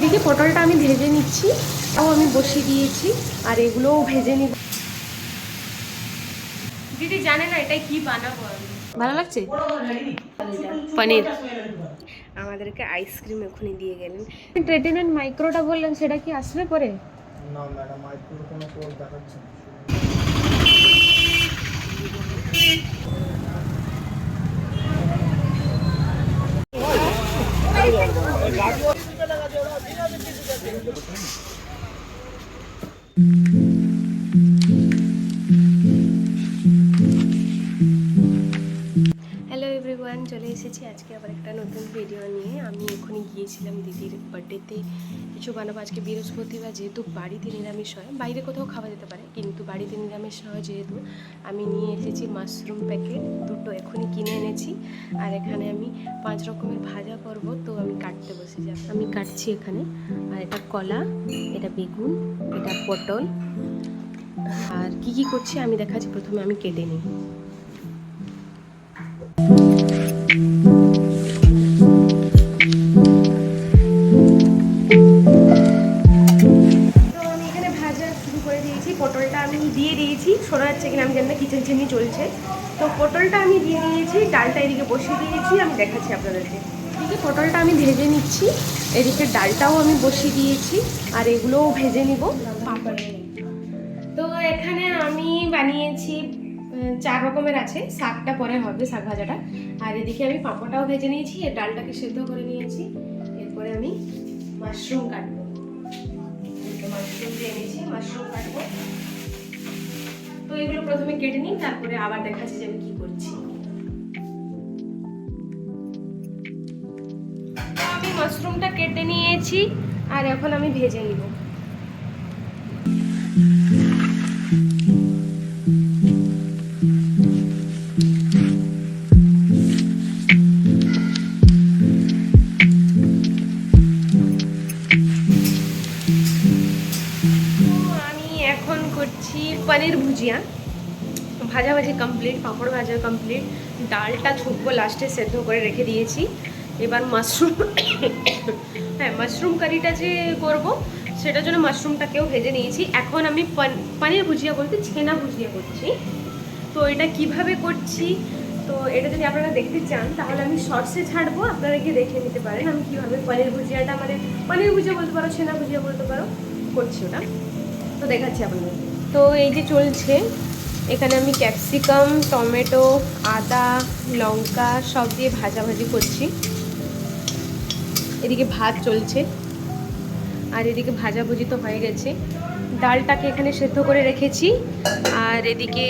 এদিকে পটলটা আমি ভেজে নিচ্ছি, তাও আমি বসিয়ে দিয়েছি, আর এগুলোও ভেজে নিব। দিদি জানে না এটাই কি বানাবো আমি। ভালো লাগছে পনির। আমাদেরকে আইসক্রিম এখনই দিয়ে গেলেন। ট্রেটেন মাইক্রোটা বললেন, সেটা কি আসবে পরে? না ম্যাডাম, মাইক্রোর কোনো কোড দেখাচ্ছে না। হ্যালো এভরিওয়ান, চলে এসেছি আজকে আবার একটা নতুন ভিডিও নিয়ে। আমি এখনই গিয়েছিলাম দিদির বার্থডেতে কিছু বানাবো। আজকে বৃহস্পতিবার, যেহেতু বাড়িতে নিরামিষ হয়, বাইরে কোথাও খাওয়া যেতে পারে, কিন্তু বাড়িতে নিরামিষ হয় যেহেতু আমি নিয়ে এসেছি মাশরুম প্যাকেট দুটো, এখনই কিনে এনেছি। আর এখানে আমি 5 রকমের ভাজা করব, তো আমি কাটতে বসেছি। আমি কাটছি এখানে। আর এটা কলা, এটা বেগুন, এটা পটল। আর কি করছি আমি দেখাচ্ছি। প্রথমে আমি কেটে নিই। পটলটা আমি দিয়ে দিয়েছি, শোনা যাচ্ছে কিনা আমি জানি না, কিচেন চিমনি চলছে। তো পটলটা আমি দিয়ে দিয়েছি, ডালটা এদিকে বসিয়ে দিয়েছি, আমি দেখাচ্ছি আপনাদেরকে। এদিকে পটলটা আমি ভেজে নিচ্ছি, এদিকে ডালটাও আমি বসিয়ে দিয়েছি, আর এগুলোও ভেজে নিব। তো এখানে আমি বানিয়েছি 4 রকমের আছে, শাকটা পরে হবে, শাক ভাজাটা। আর এদিকে আমি পাঁপড়টাও ভেজে নিয়েছি, আর ডালটাকে সেদ্ধ করে নিয়েছি। এরপরে আমি মাশরুম কাটবো, মাশরুম দিয়ে এনেছি, মাশরুম কাটবো। তো এগুলো প্রথমে কেটে নিই, তারপরে আবার দেখাচ্ছি যে আমি কি করছি। তো আমি মাশরুমটা কেটে নিয়েছি, আর এখন আমি ভেজে নিব। করছি পনির ভুজিয়া। ভাজাভাজি কমপ্লিট, পাঁপড় ভাজা কমপ্লিট, ডালটা ছুকবো লাস্টে, সেদ্ধ করে রেখে দিয়েছি। এবার মাশরুম হ্যাঁ, মাশরুম কারিটা যে করব সেটার জন্য মাশরুমটাকেও ভেজে নিয়েছি। এখন আমি পনির ভুজিয়া বলতে ছেনা ভুজিয়া করছি। তো এটা কিভাবে করছি, তো এটা যদি আপনারা দেখতে চান তাহলে আমি শর্টসে ছাড়বো, আপনারা গিয়ে দেখে নিতে পারেন আমি কীভাবে পনির ভুজিয়াটা, মানে পনির ভুজিয়া বলতে পারো, ছেনা ভুজিয়া বলতে পারো, করছি ওটা। তো দেখাচ্ছি আপনাদের। তো এই যে চলছে, এখানে আমি ক্যাপসিকাম, টমেটো, আদা, লঙ্কা সব দিয়ে ভাজাভাজি করছি। এদিকে ভাত চলছে, আর এদিকে ভাজাভুজি তো হয়ে গেছে। ডালটাকে এখানে সেদ্ধ করে রেখেছি, আর এদিকে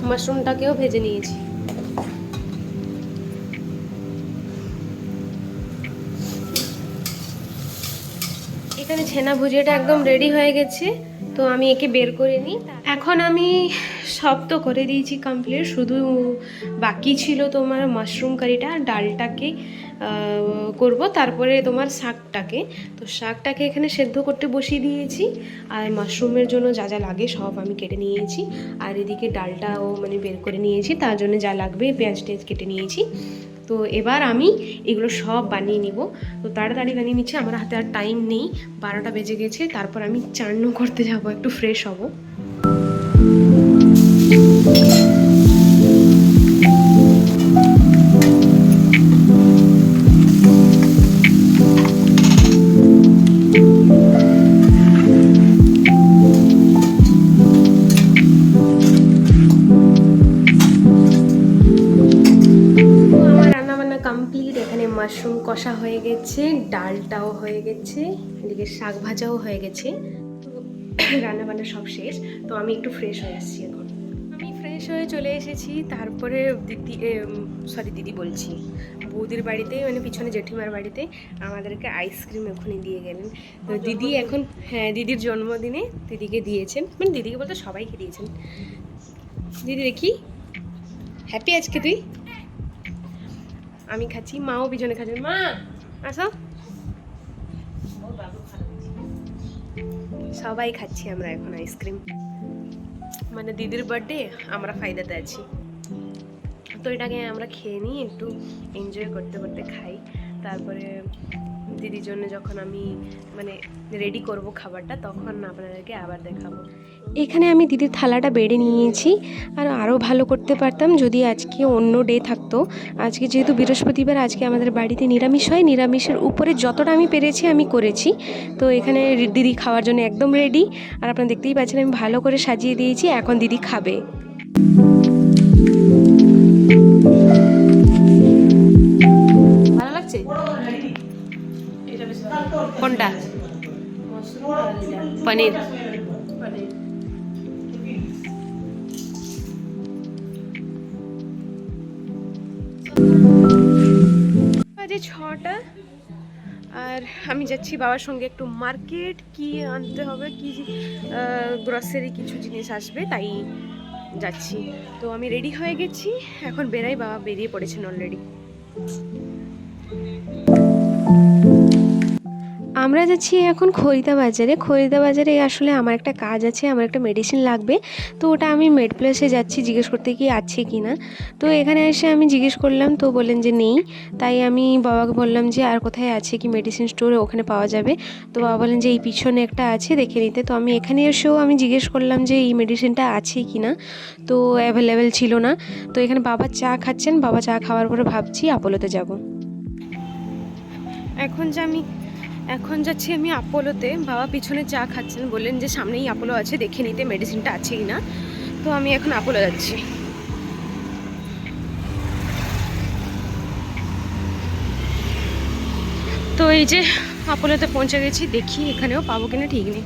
মাশরুমটাকেও ভেজে নিয়েছি। এখানে ছেনা ভুজিয়াটা একদম রেডি হয়ে গেছে, তো আমি একে বের করে নিই। এখন আমি সব তো করে দিয়েছি কমপ্লিট, শুধু বাকি ছিল তোমার মাশরুম কারিটা, ডালটাকে করব, তারপরে তোমার শাকটাকে। তো শাকটাকে এখানে সেদ্ধ করতে বসিয়ে দিয়েছি, আর মাশরুমের জন্য যা যা লাগে সব আমি কেটে নিয়েছি। আর এদিকে ডালটাও মানে বের করে নিয়েছি, তার জন্য যা লাগবে পেঁয়াজ টেয়াজ কেটে নিয়েছি। তো এবার আমি এগুলো সব বানিয়ে নিব। তো তাড়াতাড়ি বানিয়ে নিচ্ছি, আমার হাতে আর টাইম নেই, 12টা বেজে গেছে। তারপর আমি চান করতে যাব, একটু ফ্রেশ হব। কমপ্লিট, এখানে মাশরুম কষা হয়ে গেছে, ডালটাও হয়ে গেছে, এদিকে শাক ভাজাও হয়ে গেছে। তো রান্নাবান্না সব শেষ। তো আমি একটু ফ্রেশ হয়ে আসছি এখন। আমি ফ্রেশ হয়ে চলে এসেছি। তারপরে দিদি বলছি, বৌদির বাড়িতে, মানে পিছনে জেঠিমার বাড়িতে আমাদেরকে আইসক্রিম এখনই দিয়ে গেলেন। তো দিদি এখন, হ্যাঁ, দিদির জন্মদিনে দিদিকে দিয়েছেন, মানে দিদিকে বলতে সবাইকে দিয়েছেন। দিদি দেখি, হ্যাপি আজকে তুই? আমি খাচ্ছি, মাও পিছনে খাচ্ছেন। মা আসো, সবাই খাচ্ছি আমরা এখন আইসক্রিম। মানে দিদির বার্থডে, আমরা ফায়দাতে আছি। তো এটাকে আমরা খেয়ে নিই, একটু এনজয় করতে করতে খাই। তারপরে দিদির জন্য যখন আমি মানে রেডি করব খাবারটা তখন আপনাদেরকে আবার দেখাবো। এখানে আমি দিদির থালাটা বেড়ে নিয়েছি, আর আরও ভালো করতে পারতাম যদি আজকে অন্য ডে থাকতো। আজকে যেহেতু বৃহস্পতিবার, আজকে আমাদের বাড়িতে নিরামিষ হয়, নিরামিষের উপরে যতটা আমি পেরেছি আমি করেছি। তো এখানে দিদি খাওয়ার জন্য একদম রেডি, আর আপনারা দেখতেই পাচ্ছেন আমি ভালো করে সাজিয়ে দিয়েছি, এখন দিদি খাবে। ভালো লাগছে কোনটা? পনির। বাজে 6টা, আর আমি যাচ্ছি বাবার সঙ্গে একটু মার্কেট, কি আনতে হবে, কি গ্রসারি কিছু জিনিস আসবে, তাই যাচ্ছি। তো আমি রেডি হয়ে গেছি, এখন বেরাই, বাবা বেরিয়ে পড়েছেন অলরেডি। আমরা যাচ্ছি এখন খরিদা বাজারে। খরিদা বাজারে আসলে আমার একটা কাজ আছে, আমার একটা মেডিসিন লাগবে, তো ওটা আমি মেড প্লাসে যাচ্ছি জিজ্ঞেস করতে কি আছে কি না। তো এখানে এসে আমি জিজ্ঞেস করলাম, তো বললেন যে নেই। তাই আমি বাবাকে বললাম যে আর কোথায় আছে কি মেডিসিন স্টোরে, ওখানে পাওয়া যাবে। তো বাবা বললেন যে এই পিছনে একটা আছে, দেখে নিতে। তো আমি এখানে এসেও আমি জিজ্ঞেস করলাম যে এই মেডিসিনটা আছে কি না, তো অ্যাভেলেবেল ছিল না। তো এখানে বাবা চা খাচ্ছেন, বাবা চা খাওয়ার পরে ভাবছি আপোলোতে যাব। এখন যাচ্ছি আমি আপোলোতে। বাবা পিছনে চা খাচ্ছেন, বললেন যে সামনেই আপোলো আছে, দেখে নিতে মেডিসিনটা আছে কি না। তো আমি এখন আপোলো যাচ্ছি। তো এই যে আপোলোতে পৌঁছে গেছি, দেখি এখানেও পাবো কিনা ঠিক নেই।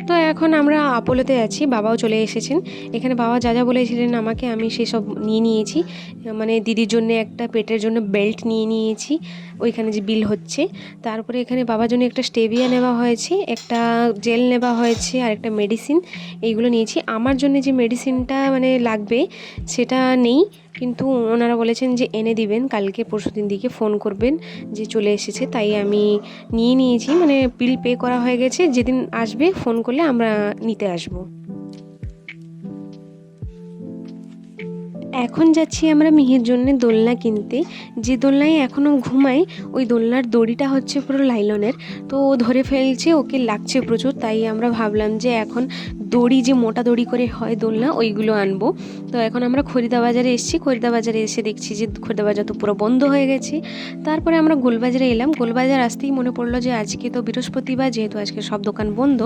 তো এখন আমরা আপোলোতে আছি, বাবাও চলে এসেছেন। এখানে বাবা যা যা বলেছিলেন আমাকে, আমি সেসব নিয়ে নিয়েছি। মানে দিদির জন্য একটা পেটের জন্য বেল্ট নিয়ে নিয়েছি, ওইখানে যে বিল হচ্ছে। তারপরে এখানে বাবার জন্য একটা স্টেভিয়া নেওয়া হয়েছে, একটা জেল নেওয়া হয়েছে, আর একটা মেডিসিন, এইগুলো নিয়েছি। আমার জন্য যে মেডিসিনটা মানে লাগবে সেটা নেই, কিন্তু ওনারা বলেছেন যে এনে দিবেন, কালকে পরশুদিন দিকে ফোন করবেন যে চলে এসেছে। তাই আমি নিয়ে নিয়েছি, মানে বিল পে করা হয়ে গেছে, যেদিন আসবে ফোন করলে আমরা নিতে আসবো। এখন যাচ্ছি আমরা মিহির জন্য দোলনা কিনতে। যে দোলনায় এখনও ঘুমায়, ওই দোলনার দড়িটা হচ্ছে পুরো লাইলনের, তো ও ধরে ফেলছে, ওকে লাগছে প্রচুর। তাই আমরা ভাবলাম যে এখন দড়ি, যে মোটা দড়ি করে হয় দোলনা, ওইগুলো আনবো। তো এখন আমরা খরিদা বাজারে এসেছি। খরিদা বাজারে এসে দেখছি যে খরিদা বাজার তো পুরো বন্ধ হয়ে গেছে। তারপরে আমরা গোলবাজারে এলাম। গোলবাজার আসতেই মনে পড়লো যে আজকে তো বৃহস্পতিবার, যেহেতু আজকে সব দোকান বন্ধ।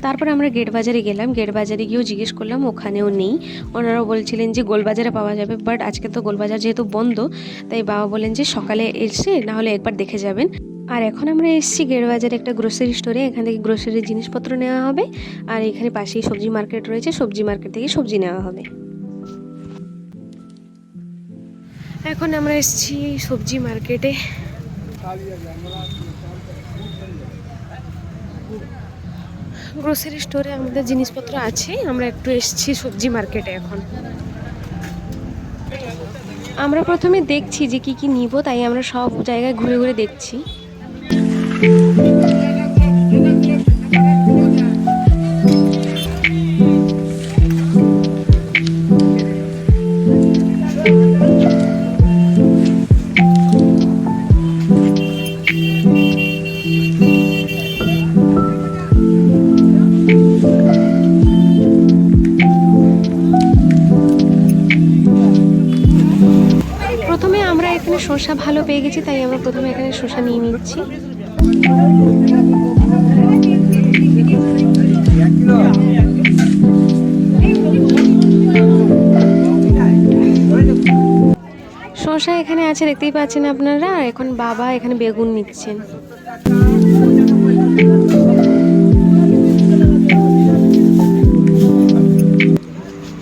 তারপরে আমরা গেট বাজারে গেলাম। গেট বাজারে গিয়েও জিজ্ঞেস করলাম, ওখানেও নেই। ওনারাও বলছিলেন যে গোলবাজারে পাওয়া যাবে, বাট আজকে তো গোলবাজার যেহেতু বন্ধ, তাই বাবা বলেন যে সকালে এসে না হলে একবার দেখে যাবেন। আর এখন আমরা এসেছি গেট বাজারে একটা গ্রোসারি স্টোরে, এখান থেকে গ্রোসারির জিনিসপত্র নেওয়া হবে। আর এখানে পাশেই সবজি মার্কেট রয়েছে, সবজি মার্কেট থেকে সবজি নেওয়া হবে। এখন আমরা এসেছি সবজি মার্কেটে। গ্রোসারি স্টোরে আমাদের জিনিসপত্র আছে, আমরা একটু এসেছি সবজি মার্কেটে। এখন আমরা প্রথমে দেখছি যে কি কি নিব, তাই আমরা সব জায়গায় ঘুরে ঘুরে দেখছি। প্রথমে আমরা এখানে শসা ভালো পেয়ে গেছি, তাই আমরা প্রথমে এখানে শসা নিয়ে নিচ্ছি। শসা এখানে আছে, দেখতেই পাচ্ছেন আপনারা। আর এখন বাবা এখানে বেগুন নিচ্ছেন।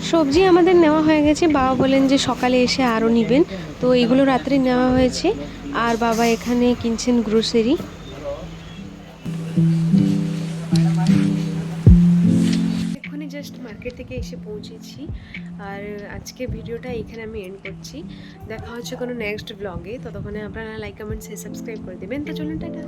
সবজি আমাদের নেওয়া হয়ে গেছে, বাবা বলেন যে সকালে এসে আরও নেবেন, তো এইগুলো রাত্রে নেওয়া হয়েছে। আর বাবা এখানে কিনছেন গ্রোসারি। এক্ষুনি জাস্ট মার্কেট থেকে এসে পৌঁছেছি, আর আজকে ভিডিওটা এখানে আমি এন্ড করছি। দেখা হচ্ছে কোনো নেক্সট ব্লগে, ততক্ষণে আপনারা লাইক কমেন্ট সাবস্ক্রাইব করে দেবেন। তো চলুন, টাটা।